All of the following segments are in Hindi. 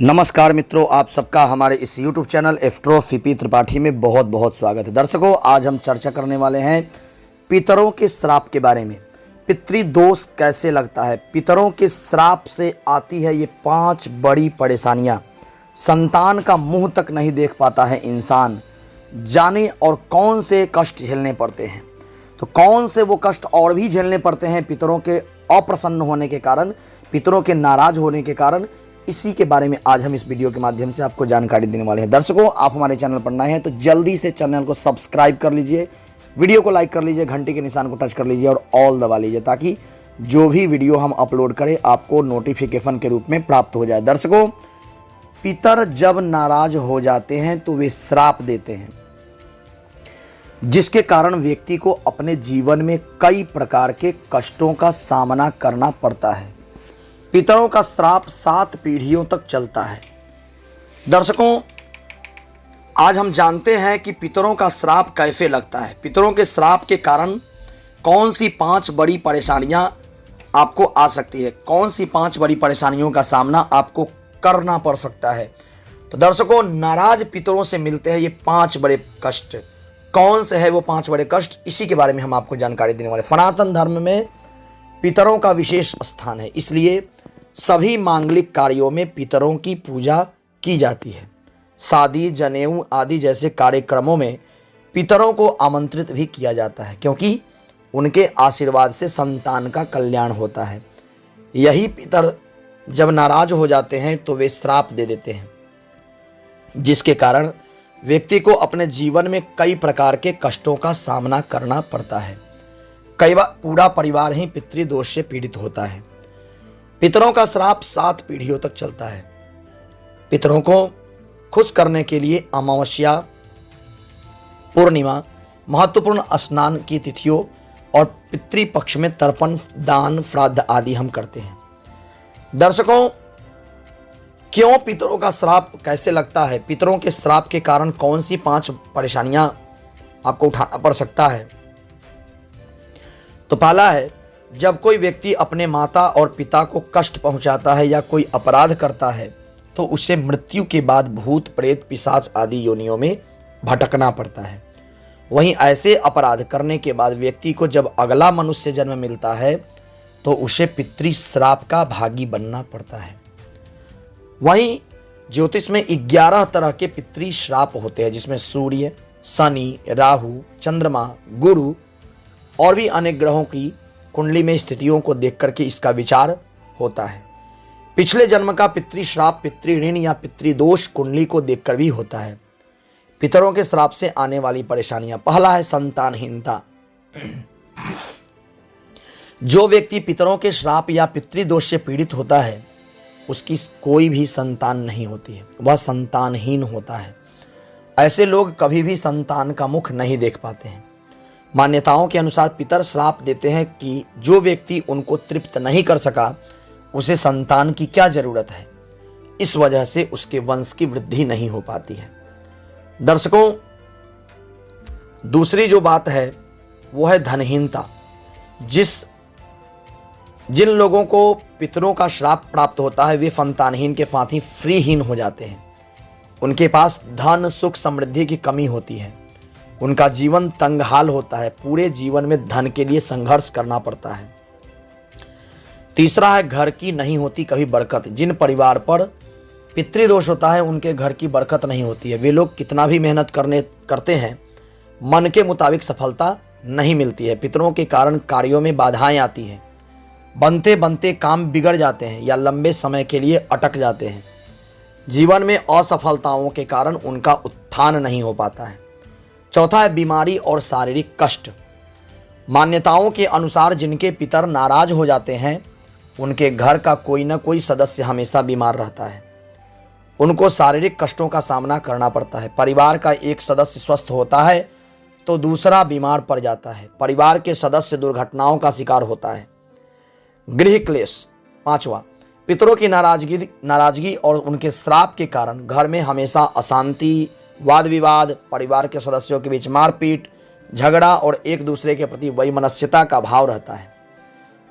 नमस्कार मित्रों, आप सबका हमारे इस YouTube चैनल एस्ट्रो त्रिपाठी में बहुत बहुत स्वागत है। दर्शकों, आज हम चर्चा करने वाले हैं पितरों के श्राप के बारे में। पितृदोष कैसे लगता है, पितरों के श्राप से आती है ये 5 बड़ी परेशानियां। संतान का मुंह तक नहीं देख पाता है इंसान, जाने और कौन से कष्ट झेलने पड़ते हैं। तो कौन से वो कष्ट और भी झेलने पड़ते हैं पितरों के अप्रसन्न होने के कारण, पितरों के नाराज होने के कारण, इसी के बारे में आज हम इस वीडियो के माध्यम से आपको जानकारी देने वाले हैं। दर्शकों, आप हमारे चैनल पर नए हैं तो जल्दी से चैनल को सब्सक्राइब कर लीजिए, वीडियो को लाइक कर लीजिए, घंटे के निशान को टच कर लीजिए और ऑल दबा लीजिए, ताकि जो भी वीडियो हम अपलोड करें आपको नोटिफिकेशन के रूप में प्राप्त हो जाए। दर्शकों, पितर जब नाराज हो जाते हैं तो वे श्राप देते हैं, जिसके कारण व्यक्ति को अपने जीवन में कई प्रकार के कष्टों का सामना करना पड़ता है। पितरों का श्राप 7 पीढ़ियों तक चलता है। दर्शकों, आज हम जानते हैं कि पितरों का श्राप कैसे लगता है, पितरों के श्राप के कारण कौन सी 5 बड़ी परेशानियां आपको आ सकती है, कौन सी 5 बड़ी परेशानियों का सामना आपको करना पड़ सकता है। तो दर्शकों, नाराज पितरों से मिलते हैं ये 5 बड़े कष्ट। कौन से है वो 5 बड़े कष्ट, इसी के बारे में हम आपको जानकारी देने वाले। सनातन धर्म में पितरों का विशेष स्थान है, इसलिए सभी मांगलिक कार्यों में पितरों की पूजा की जाती है। शादी, जनेऊ आदि जैसे कार्यक्रमों में पितरों को आमंत्रित भी किया जाता है, क्योंकि उनके आशीर्वाद से संतान का कल्याण होता है। यही पितर जब नाराज हो जाते हैं तो वे श्राप दे देते हैं, जिसके कारण व्यक्ति को अपने जीवन में कई प्रकार के कष्टों का सामना करना पड़ता है। कई बार पूरा परिवार ही पितृदोष से पीड़ित होता है। पितरों का श्राप 7 पीढ़ियों तक चलता है। पितरों को खुश करने के लिए अमावस्या, पूर्णिमा, महत्वपूर्ण स्नान की तिथियों और पितृपक्ष में तर्पण, दान, श्राद्ध आदि हम करते हैं। दर्शकों, क्यों पितरों का श्राप कैसे लगता है, पितरों के श्राप के कारण कौन सी 5 परेशानियां आपको उठाना पड़ सकता है। तो पहला है, जब कोई व्यक्ति अपने माता और पिता को कष्ट पहुंचाता है या कोई अपराध करता है तो उसे मृत्यु के बाद भूत, प्रेत, पिशाच आदि योनियों में भटकना पड़ता है। वहीं ऐसे अपराध करने के बाद व्यक्ति को जब अगला मनुष्य जन्म मिलता है तो उसे पितृ श्राप का भागी बनना पड़ता है। वहीं ज्योतिष में 11 तरह के पितृ श्राप होते हैं, जिसमें सूर्य, शनि, राहु, चंद्रमा, गुरु और भी अनेक ग्रहों की कुंडली में स्थितियों को देख करके इसका विचार होता है। पिछले जन्म का पितृ श्राप, पितृ ऋण या पितृदोष कुंडली को देखकर भी होता है। पितरों के श्राप से आने वाली परेशानियां, पहला है संतानहीनता। जो व्यक्ति पितरों के श्राप या पितृदोष से पीड़ित होता है उसकी कोई भी संतान नहीं होती है, वह संतानहीन होता है। ऐसे लोग कभी भी संतान का मुख नहीं देख पाते हैं। मान्यताओं के अनुसार पितर श्राप देते हैं कि जो व्यक्ति उनको तृप्त नहीं कर सका उसे संतान की क्या जरूरत है, इस वजह से उसके वंश की वृद्धि नहीं हो पाती है। दर्शकों, दूसरी जो बात है वो है धनहीनता। जिन लोगों को पितरों का श्राप प्राप्त होता है वे संतानहीन के साथ ही फ्रीहीन हो जाते हैं। उनके पास धन, सुख, समृद्धि की कमी होती है। उनका जीवन तंगहाल होता है, पूरे जीवन में धन के लिए संघर्ष करना पड़ता है। तीसरा है, घर की नहीं होती कभी बरकत। जिन परिवार पर पितृदोष होता है उनके घर की बरकत नहीं होती है। वे लोग कितना भी मेहनत करते हैं, मन के मुताबिक सफलता नहीं मिलती है। पितरों के कारण कार्यों में बाधाएं आती हैं, बनते बनते काम बिगड़ जाते हैं या लंबे समय के लिए अटक जाते हैं। जीवन में असफलताओं के कारण उनका उत्थान नहीं हो पाता है। चौथा है, बीमारी और शारीरिक कष्ट। मान्यताओं के अनुसार जिनके पितर नाराज हो जाते हैं उनके घर का कोई न कोई सदस्य हमेशा बीमार रहता है। उनको शारीरिक कष्टों का सामना करना पड़ता है। परिवार का एक सदस्य स्वस्थ होता है तो दूसरा बीमार पड़ जाता है। परिवार के सदस्य दुर्घटनाओं का शिकार होता है। गृह क्लेश। पांचवा, पितरों की नाराजगी और उनके श्राप के कारण घर में हमेशा अशांति, वाद विवाद, परिवार के सदस्यों के बीच मारपीट, झगड़ा और एक दूसरे के प्रति वैमनस्यता का भाव रहता है।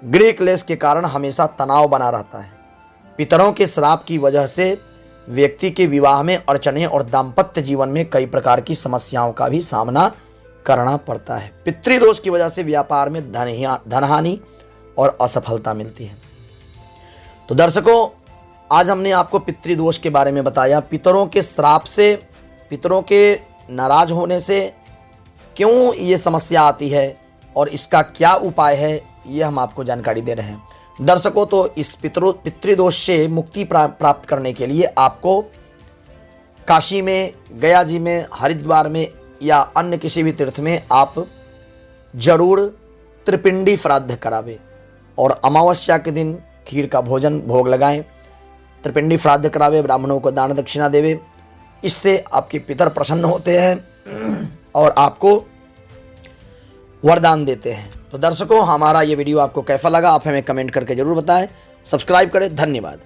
गृह क्लेश के कारण हमेशा तनाव बना रहता है। पितरों के श्राप की वजह से व्यक्ति के विवाह में अड़चने और दाम्पत्य जीवन में कई प्रकार की समस्याओं का भी सामना करना पड़ता है। पितृदोष की वजह से व्यापार में धनहानि और असफलता मिलती है। तो दर्शकों, आज हमने आपको पितृदोष के बारे में बताया। पितरों के श्राप से, पितरों के नाराज होने से क्यों ये समस्या आती है और इसका क्या उपाय है, ये हम आपको जानकारी दे रहे हैं। दर्शकों, तो इस पितृदोष से मुक्ति प्राप्त करने के लिए आपको काशी में, गया जी में, हरिद्वार में या अन्य किसी भी तीर्थ में आप जरूर त्रिपिंडी श्राद्ध करावें और अमावस्या के दिन खीर का भोजन भोग लगाएं, त्रिपिंडी श्राद्ध करावे, ब्राह्मणों को दान दक्षिणा देवे। इससे आपके पितर प्रसन्न होते हैं और आपको वरदान देते हैं। तो दर्शकों, हमारा ये वीडियो आपको कैसा लगा, आप हमें कमेंट करके जरूर बताएं। सब्सक्राइब करें। धन्यवाद।